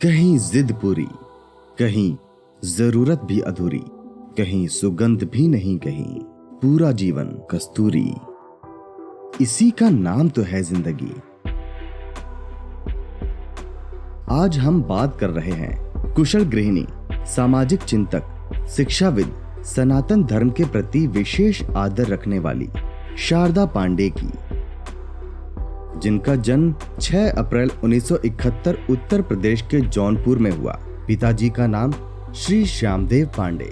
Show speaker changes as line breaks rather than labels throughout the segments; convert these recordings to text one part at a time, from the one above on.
कहीं जिद पूरी, कहीं जरूरत भी अधूरी, कहीं सुगंध भी नहीं, कहीं पूरा जीवन कस्तूरी। इसी का नाम तो है जिंदगी। आज हम बात कर रहे हैं कुशल गृहिणी, सामाजिक चिंतक, शिक्षाविद, सनातन धर्म के प्रति विशेष आदर रखने वाली शारदा पांडे की, जिनका जन्म 6 अप्रैल 1971 उत्तर प्रदेश के जौनपुर में हुआ। पिताजी का नाम श्री श्यामदेव पांडे।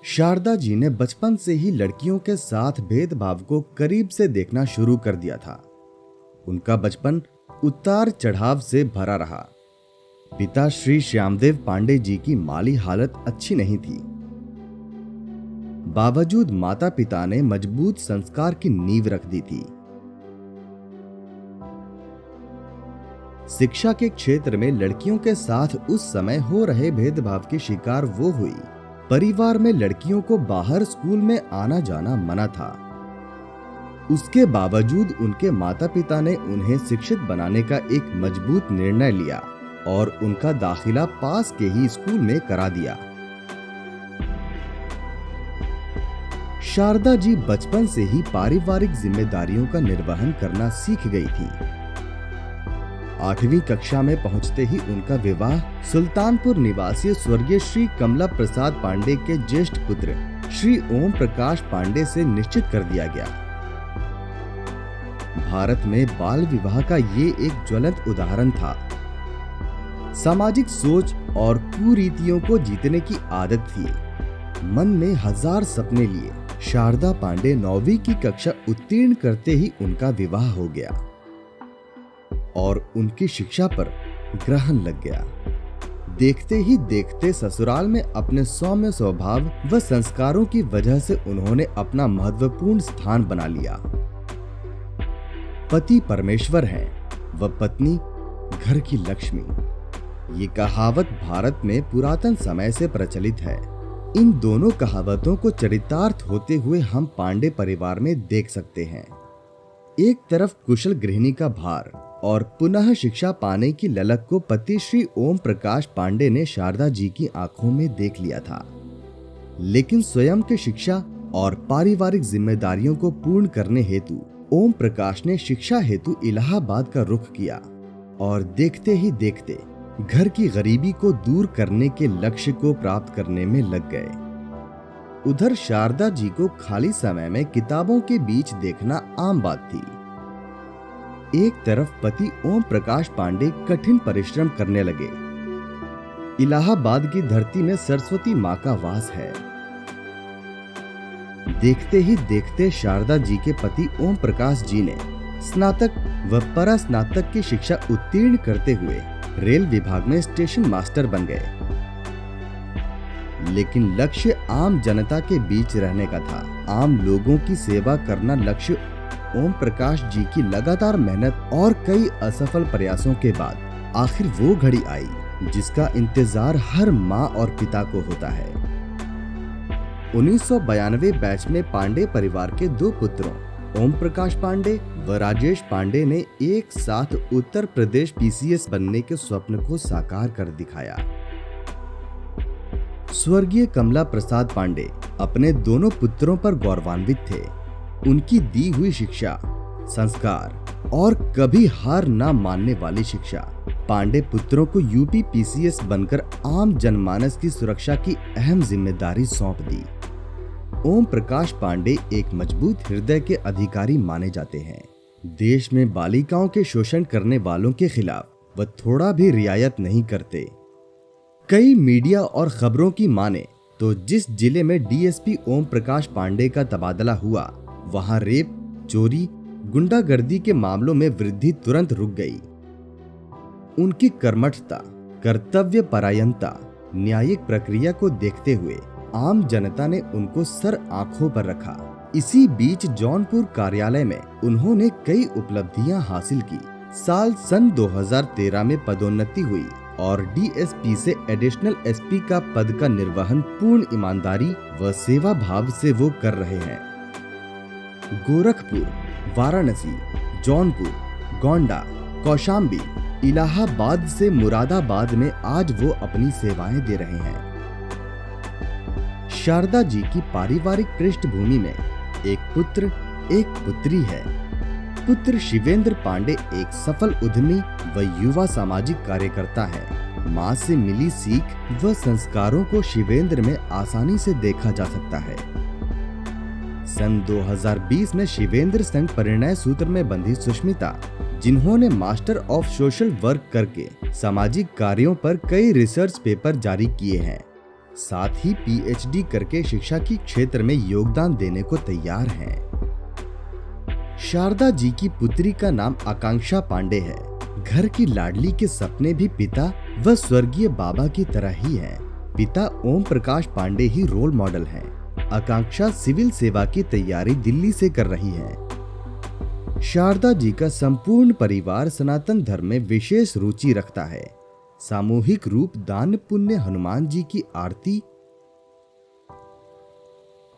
शारदा जी ने बचपन से ही लड़कियों के साथ भेदभाव को करीब से देखना शुरू कर दिया था। उनका बचपन उतार चढ़ाव से भरा रहा। पिता श्री श्यामदेव पांडे जी की माली हालत अच्छी नहीं थी। बावजूद माता पिता ने मजबूत संस्कार की नींव रख दी थी। शिक्षा के क्षेत्र में लड़कियों के साथ उस समय हो रहे भेदभाव की शिकार वो हुई। परिवार में लड़कियों को बाहर स्कूल में आना जाना मना था। उसके बावजूद उनके माता पिता ने उन्हें शिक्षित बनाने का एक मजबूत निर्णय लिया और उनका दाखिला पास के ही स्कूल में करा दिया। शारदा जी बचपन से ही पारिवारिक जिम्मेदारियों का निर्वहन करना सीख गई थी। 8वीं कक्षा में पहुंचते ही उनका विवाह सुल्तानपुर निवासी स्वर्गीय श्री कमला प्रसाद पांडे के ज्येष्ठ पुत्र श्री ओम प्रकाश पांडे से निश्चित कर दिया गया। भारत में बाल विवाह का ये एक ज्वलंत उदाहरण था। सामाजिक सोच और कुरीतियों को जीतने की आदत थी। मन में हजार सपने लिए शारदा पांडे 9वीं की कक्षा उत्तीर्ण करते ही उनका विवाह हो गया और उनकी शिक्षा पर ग्रहण लग गया। देखते ही देखते ससुराल में अपने सौम्य स्वभाव व संस्कारों की वजह से उन्होंने अपना महत्वपूर्ण स्थान बना लिया। पति परमेश्वर हैं व पत्नी घर की लक्ष्मी। ये कहावत भारत में पुरातन समय से प्रचलित है। इन दोनों कहावतों को चरितार्थ होते हुए हम पांडे परिवार में देख सकते हैं। एक तरफ कुशल गृहिणी का भार और पुनः शिक्षा पाने की ललक को पति श्री ओम प्रकाश पांडे ने शारदा जी की आंखों में देख लिया था, लेकिन स्वयं के शिक्षा और पारिवारिक जिम्मेदारियों को पूर्ण करने हेतु ओम प्रकाश ने शिक्षा हेतु इलाहाबाद का रुख किया और देखते ही देखते घर की गरीबी को दूर करने के लक्ष्य को प्राप्त करने में लग गए। उधर शारदा जी को खाली समय में किताबों के बीच देखना आम बात थी। एक तरफ पति ओम प्रकाश पांडे कठिन परिश्रम करने लगे। इलाहाबाद की धरती में सरस्वती मां का वास है। देखते ही देखते शारदा जी के पति ओम प्रकाश जी ने स्नातक व परास्नातक की शिक्षा उत्तीर्ण करते हुए रेल विभाग में स्टेशन मास्टर बन गए। लेकिन लक्ष्य आम जनता के बीच रहने का था। आम लोगों की सेवा करना लक्ष्य ओम प्रकाश जी की लगातार मेहनत और कई असफल प्रयासों के बाद आखिर वो घड़ी आई जिसका इंतजार हर माँ और पिता को होता है। 1992 बैच में पांडे परिवार के 2 पुत्रों ओम प्रकाश पांडे व राजेश पांडे ने एक साथ उत्तर प्रदेश पीसीएस बनने के स्वप्न को साकार कर दिखाया। स्वर्गीय कमला प्रसाद पांडे अपने दोनों पुत्रों पर गौरवान्वित थे। उनकी दी हुई शिक्षा, संस्कार और कभी हार न मानने वाली शिक्षा पांडे पुत्रों को यूपी पीसीएस बनकर आम जनमानस की सुरक्षा की अहम जिम्मेदारी सौंप दी। ओम प्रकाश पांडे एक मजबूत हृदय के अधिकारी माने जाते हैं। देश में बालिकाओं के शोषण करने वालों के खिलाफ वह थोड़ा भी रियायत नहीं करते। कई मीडिया और खबरों की माने तो जिस जिले में डीएसपी ओम प्रकाश पांडे का तबादला हुआ, वहां रेप, चोरी, गुंडागर्दी के मामलों में वृद्धि तुरंत रुक गई। उनकी कर्मठता, कर्तव्य परायणता, न्यायिक प्रक्रिया को देखते हुए आम जनता ने उनको सर आंखों पर रखा। इसी बीच जौनपुर कार्यालय में उन्होंने कई उपलब्धियां हासिल की। सन 2013 में पदोन्नति हुई और डीएसपी से एडिशनल एसपी का पद का निर्वहन पूर्ण ईमानदारी व सेवा भाव से वो कर रहे हैं। गोरखपुर, वाराणसी, जौनपुर, गोंडा, कौशाम्बी, इलाहाबाद से मुरादाबाद में आज वो अपनी सेवाएं दे रहे हैं। शारदा जी की पारिवारिक पृष्ठभूमि में एक पुत्र एक पुत्री है। पुत्र शिवेंद्र पांडे एक सफल उद्यमी व युवा सामाजिक कार्यकर्ता है। माँ से मिली सीख व संस्कारों को शिवेंद्र में आसानी से देखा जा सकता है। सन 2020 में शिवेंद्र संग परिणय सूत्र में बंधी सुष्मिता, जिन्होंने मास्टर ऑफ सोशल वर्क करके सामाजिक कार्यों पर कई रिसर्च पेपर जारी किए हैं, साथ ही पीएचडी करके शिक्षा की क्षेत्र में योगदान देने को तैयार हैं। शारदा जी की पुत्री का नाम आकांक्षा पांडे है। घर की लाडली के सपने भी पिता व स्वर्गीय बाबा की तरह ही हैं। पिता ओम प्रकाश पांडे ही रोल मॉडल हैं। आकांक्षा सिविल सेवा की तैयारी दिल्ली से कर रही है। शारदा जी का संपूर्ण परिवार सनातन धर्म में विशेष रुचि रखता है। सामूहिक रूप दान पुण्य, हनुमान जी की आरती,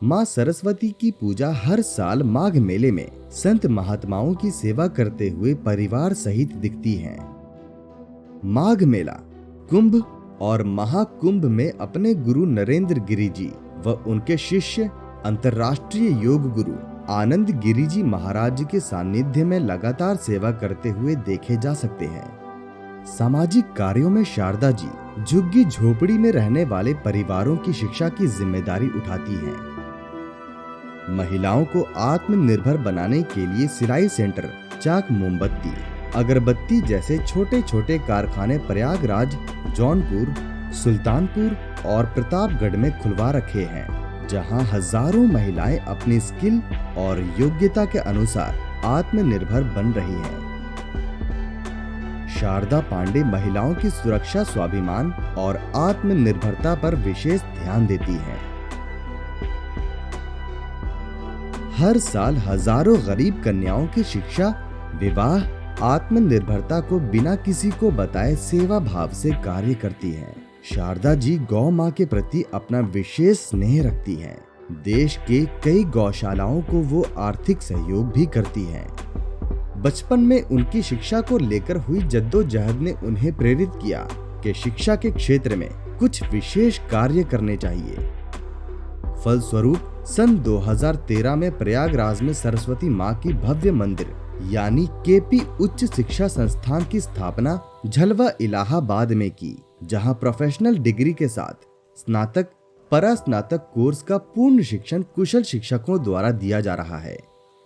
माँ सरस्वती की पूजा, हर साल माघ मेले में संत महात्माओं की सेवा करते हुए परिवार सहित दिखती हैं। माघ मेला, कुंभ और महाकुंभ में अपने गुरु नरेंद्र गिरि जी व उनके शिष्य अंतर्राष्ट्रीय योग गुरु आनंद गिरि जी महाराज के सानिध्य में लगातार सेवा करते हुए देखे जा सकते हैं। सामाजिक कार्यों में शारदा जी झुग्गी झोपड़ी में रहने वाले परिवारों की शिक्षा की जिम्मेदारी उठाती हैं। महिलाओं को आत्मनिर्भर बनाने के लिए सिलाई सेंटर, चाक मोमबत्ती, अगरबत्ती जैसे छोटे छोटे कारखाने प्रयागराज, जौनपुर, सुल्तानपुर और प्रतापगढ़ में खुलवा रखे हैं, जहां हजारों महिलाएं अपनी स्किल और योग्यता के अनुसार आत्मनिर्भर बन रही हैं। शारदा पांडे महिलाओं की सुरक्षा, स्वाभिमान और आत्मनिर्भरता पर विशेष ध्यान देती हैं। हर साल हजारों गरीब कन्याओं की शिक्षा, विवाह, आत्मनिर्भरता को बिना किसी को बताए सेवा भाव से कार्य करती हैं। शारदा जी गौ माँ के प्रति अपना विशेष स्नेह रखती हैं। देश के कई गौशालाओं को वो आर्थिक सहयोग भी करती हैं। बचपन में उनकी शिक्षा को लेकर हुई जद्दोजहद ने उन्हें प्रेरित किया कि शिक्षा के क्षेत्र में कुछ विशेष कार्य करने चाहिए। फलस्वरूप सन 2013 में प्रयागराज में सरस्वती माँ की भव्य मंदिर यानी केपी उच्च शिक्षा संस्थान की स्थापना झलवा इलाहाबाद में की, जहां प्रोफेशनल डिग्री के साथ स्नातक, परास्नातक कोर्स का पूर्ण शिक्षण कुशल शिक्षकों द्वारा दिया जा रहा है।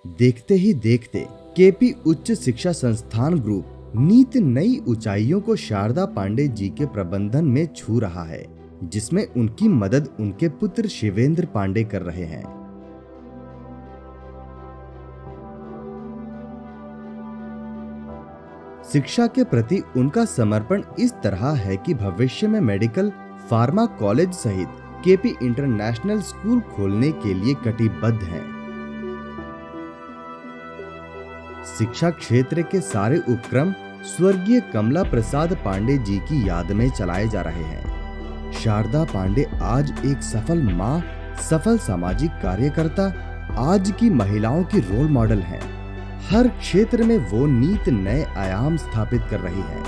देखते ही देखते केपी उच्च शिक्षा संस्थान ग्रुप नीत नई ऊंचाइयों को शारदा पांडे जी के प्रबंधन में छू रहा है, जिसमें उनकी मदद उनके पुत्र शिवेंद्र पांडे कर रहे हैं। शिक्षा के प्रति उनका समर्पण इस तरह है कि भविष्य में मेडिकल, फार्मा कॉलेज सहित केपी इंटरनेशनल स्कूल खोलने के लिए कटिबद्ध हैं। शिक्षा क्षेत्र के सारे उपक्रम स्वर्गीय कमला प्रसाद पांडे जी की याद में चलाए जा रहे हैं। शारदा पांडे आज एक सफल माँ, सफल सामाजिक कार्यकर्ता, आज की महिलाओं की रोल मॉडल हैं। हर क्षेत्र में वो नीत नए आयाम स्थापित कर रही हैं,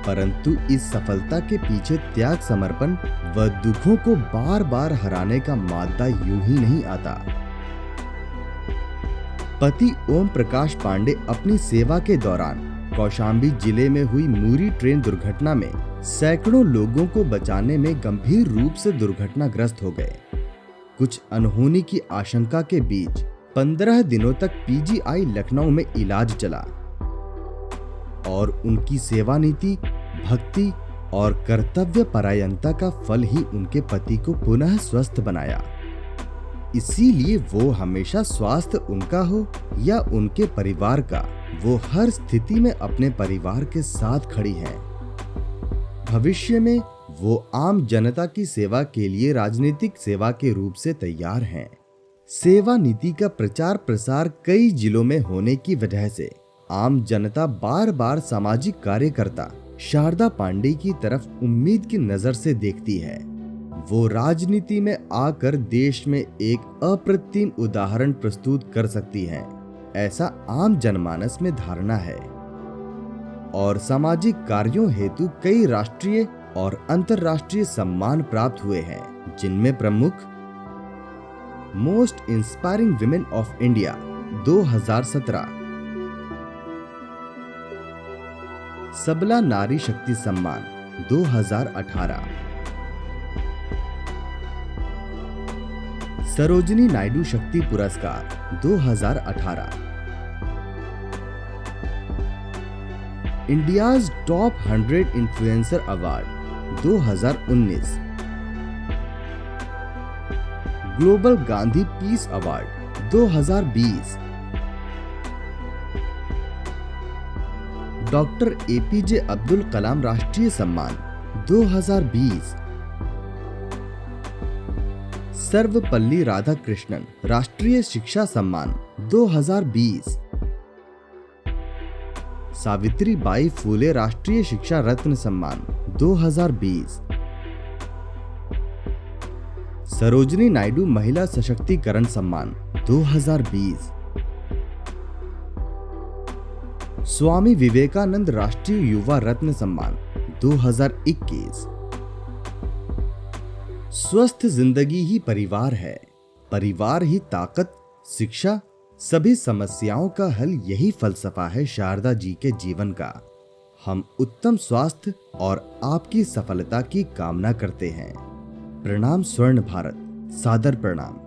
परंतु इस सफलता के पीछे त्याग, समर्पण व दुखों को बार बार हराने का मादा यूं ही नहीं आता। पति ओम प्रकाश पांडे अपनी सेवा के दौरान कौशाम्बी जिले में हुई मूरी ट्रेन दुर्घटना में सैकड़ों लोगों को बचाने में गंभीर रूप से दुर्घटनाग्रस्त हो गए। कुछ अनहोनी की आशंका के बीच 15 दिनों तक पीजीआई लखनऊ में इलाज चला और उनकी सेवा नीति, भक्ति और कर्तव्य परायणता का फल ही उनके पति को पुनः स्वस्थ बनाया। इसीलिए वो हमेशा स्वास्थ्य उनका हो या उनके परिवार का, वो हर स्थिति में अपने परिवार के साथ खड़ी हैं। भविष्य में वो आम जनता की सेवा के लिए राजनीतिक सेवा के रूप से तैयार हैं। सेवा नीति का प्रचार प्रसार कई जिलों में होने की वजह से आम जनता बार बार सामाजिक कार्यकर्ता शारदा पांडे की तरफ उम्मीद की नजर से देखती है। वो राजनीति में आकर देश में एक अप्रतिम उदाहरण प्रस्तुत कर सकती हैं, ऐसा आम जनमानस में धारणा है। और सामाजिक कार्यों हेतु कई राष्ट्रीय और अंतर्राष्ट्रीय सम्मान प्राप्त हुए हैं, जिनमें प्रमुख most inspiring women of India 2017, सबला नारी Shakti Samman 2018, Sarojini Naidu Shakti Puraskar 2018, India's top 100 influencer award 2019, global Gandhi peace award 2020, doctor APJ Abdul Kalam Rashtriya Samman 2020, Sarvepalli Radhakrishnan राष्ट्रीय शिक्षा सम्मान 2020, सावित्री बाई फूले राष्ट्रीय शिक्षा रत्न सम्मान 2020, सरोजिनी नायडू महिला सशक्तिकरण सम्मान 2020, स्वामी विवेकानंद राष्ट्रीय युवा रत्न सम्मान 2021। स्वस्थ जिंदगी ही परिवार है, परिवार ही ताकत, शिक्षा, सभी समस्याओं का हल, यही फलसफा है शारदा जी के जीवन का। हम उत्तम स्वास्थ्य और आपकी सफलता की कामना करते हैं। प्रणाम स्वर्ण भारत, सादर प्रणाम।